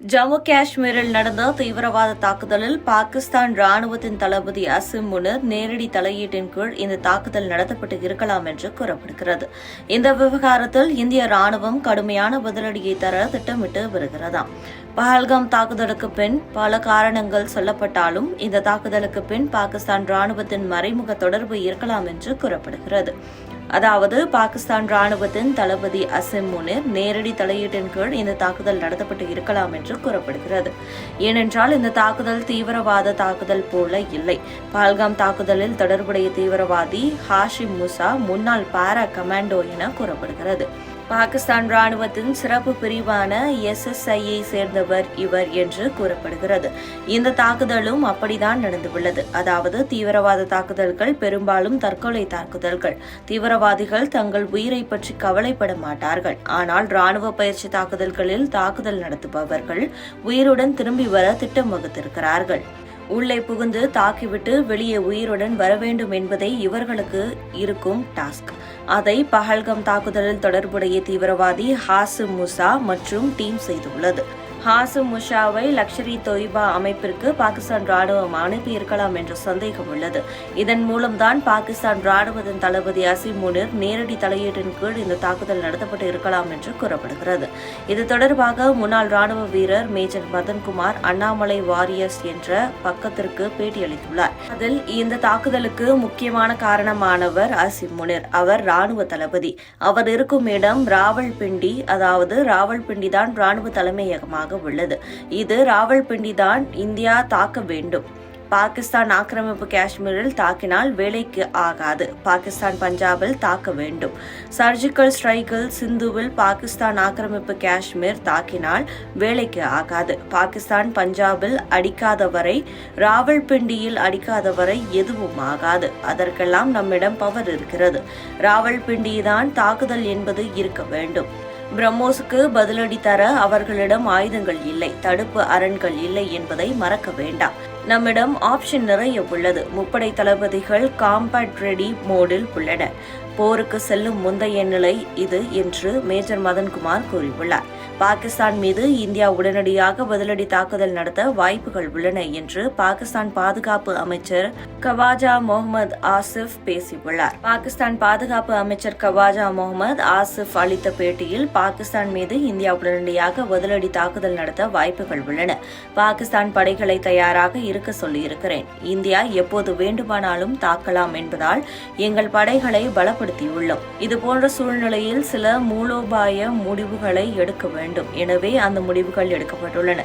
ஜம்மு காஷ்மீரில் நடந்த தீவிரவாத தாக்குதலில் பாகிஸ்தான் ராணுவத்தின் தளபதி அசிம் முனிர் நேரடி தலையீட்டின் கீழ் இந்த தாக்குதல் நடத்தப்பட்டு இருக்கலாம் என்று கூறப்படுகிறது. இந்த விவகாரத்தில் இந்திய ராணுவம் கடுமையான பதிலடியை தர திட்டமிட்டு வருகிறதாம். பஹல்காம் தாக்குதலுக்கு பின் பல காரணங்கள் சொல்லப்பட்டாலும் இந்த தாக்குதலுக்கு பின் பாகிஸ்தான் ராணுவத்தின் மறைமுக தொடர்பு இருக்கலாம் என்று கூறப்படுகிறது. அதாவது பாகிஸ்தான் ராணுவத்தின் தளபதி அசிம் முனிர் நேரடி தலையீட்டின் கீழ் இந்த தாக்குதல் நடத்தப்பட்டு இருக்கலாம் என்று கூறப்படுகிறது. ஏனென்றால் இந்த தாக்குதல் தீவிரவாத தாக்குதல் போல இல்லை. பஹல்காம் தாக்குதலில் தொடர்புடைய தீவிரவாதி ஹாஷிம் முசா முன்னாள் பாரா கமாண்டோ என கூறப்படுகிறது. பாகிஸ்தான் ராணுவத்தின் சிறப்பு பிரிவான SSIயை சேர்ந்தவர் இவர் என்று கூறப்படுகிறது. இந்த தாக்குதலும் அப்படித்தான் நடந்துள்ளது. அதாவது தீவிரவாத தாக்குதல்கள் பெரும்பாலும் தற்கொலை தாக்குதல்கள். தீவிரவாதிகள் தங்கள் உயிரை பற்றி கவலைப்பட மாட்டார்கள். ஆனால் ராணுவ பயிற்சி தாக்குதல்களில் தாக்குதல் நடத்துபவர்கள் உயிருடன் திரும்பி வர திட்டம் வகுத்திருக்கிறார்கள். உள்ளே புகுந்து தாக்கிவிட்டு வெளியே உயிருடன் வர வேண்டும் என்பதே இவர்களுக்கு இருக்கும் டாஸ்க். அதை பஹல்காம் தாக்குதலில் தொடர்புடைய தீவிரவாதி ஹாசிம் முசா மற்றும் டீம் செய்துள்ளது. ஹாசிம் முஷாவை லஷ்கர்-இ-தொய்பா அமைப்பிற்கு பாகிஸ்தான் ராணுவம் அனுப்பியிருக்கலாம் என்ற சந்தேகம் உள்ளது. இதன் மூலம்தான் பாகிஸ்தான் ராணுவத்தின் தளபதி அசிம் முனிர் நேரடி தலையீட்டின் கீழ் இந்த தாக்குதல் நடத்தப்பட்டு இருக்கலாம் என்று கூறப்படுகிறது. இது தொடர்பாக முன்னாள் ராணுவ வீரர் மேஜர் மதன்குமார் அண்ணாமலை வாரியர்ஸ் என்ற பக்கத்திற்கு பேட்டியளித்துள்ளார். அதில் இந்த தாக்குதலுக்கு முக்கியமான காரணமானவர் அசிம் முனிர். அவர் ராணுவ தளபதி. அவர் இருக்கும் இடம் ராவல்பிண்டி. அதாவது ராவல்பிண்டி தான் ராணுவ தலைமையகமாக உள்ளது. இது ராவல்பிண்டி தான் இந்தியா தாக்க வேண்டும். பாகிஸ்தான் ஆக்கிரமிப்பு காஷ்மீரில் தாக்கினால் வேலைக்கு ஆகாது. பாகிஸ்தான் பஞ்சாபில் தாக்க வேண்டும். சர்ஜிக்கல் ஸ்ட்ரைக்கில் சிந்துவில் பாகிஸ்தான் ஆக்கிரமிப்பு காஷ்மீர் தாக்கினால் வேலைக்கு ஆகாது. பாகிஸ்தான் பஞ்சாபில் அடிக்காதவரை ராவல்பிண்டியில் அடிக்காதவரை எதுவும் ஆகாது. அதற்கெல்லாம் நம்மிடம் பவர் இருக்கிறது. ராவல்பிண்டிதான் தாக்குதல் என்பது இருக்க வேண்டும். பிரம்மோஸுக்கு பதிலடி தர அவர்களிடம் ஆயுதங்கள் இல்லை, தடுப்பு அரண்கள் இல்லை என்பதை மறக்க வேண்டாம். நம்மிடம் ஆப்ஷன் நிறைய உள்ளது. முப்படை தளபதிகள் காம்பேட் ரெடி மோடில் உள்ளனர். போருக்கு செல்லும் முந்தைய நிலை இது என்று மேஜர் மதன்குமார் கூறியுள்ளார். பாகிஸ்தான் மீது இந்தியா உடனடியாக பதிலடி தாக்குதல் நடத்த வாய்ப்புகள் உள்ளன என்று பாகிஸ்தான் பாதுகாப்பு அமைச்சர் கவாஜா முகமது ஆசிப் பேசியுள்ளார். பாகிஸ்தான் பாதுகாப்பு அமைச்சர் கவாஜா முகமது ஆசிப் அளித்த பேட்டியில் பாகிஸ்தான் மீது இந்தியா உடனடியாக பதிலடி தாக்குதல் நடத்த வாய்ப்புகள் உள்ளன. பாகிஸ்தான் படைகளை தயாராக இருக்க சொல்லியிருக்கிறேன். இந்தியா எப்போது வேண்டுமானாலும் தாக்கலாம் என்பதால் எங்கள் படைகளை பலப்படுத்தியுள்ளோம். இதுபோன்ற சூழ்நிலையில் சில மூலோபாய முடிவுகளை எடுக்க வேண்டும். எனவே அந்த முடிவுகள் எடுக்கப்பட்டுள்ளன.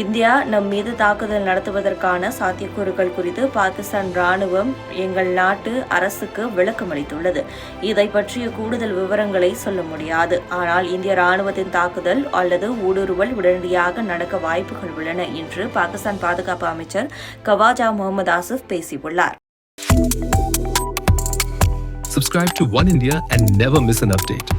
இந்தியா நம் மீது தாக்குதல் நடத்துவதற்கான சாத்தியக்கூறுகள் குறித்து பாகிஸ்தான் ராணுவம் எங்கள் நாட்டு அரசுக்கு விளக்கம் அளித்துள்ளது. இதை பற்றிய கூடுதல் விவரங்களை சொல்ல முடியாது. ஆனால் இந்திய ராணுவத்தின் தாக்குதல் அல்லது ஊடுருவல் உடனடியாக நடக்க வாய்ப்புகள் உள்ளன என்று பாகிஸ்தான் பாதுகாப்பு அமைச்சர் கவாஜா முகமது ஆசிப் பேசியுள்ளார். Subscribe to One India and never miss an update.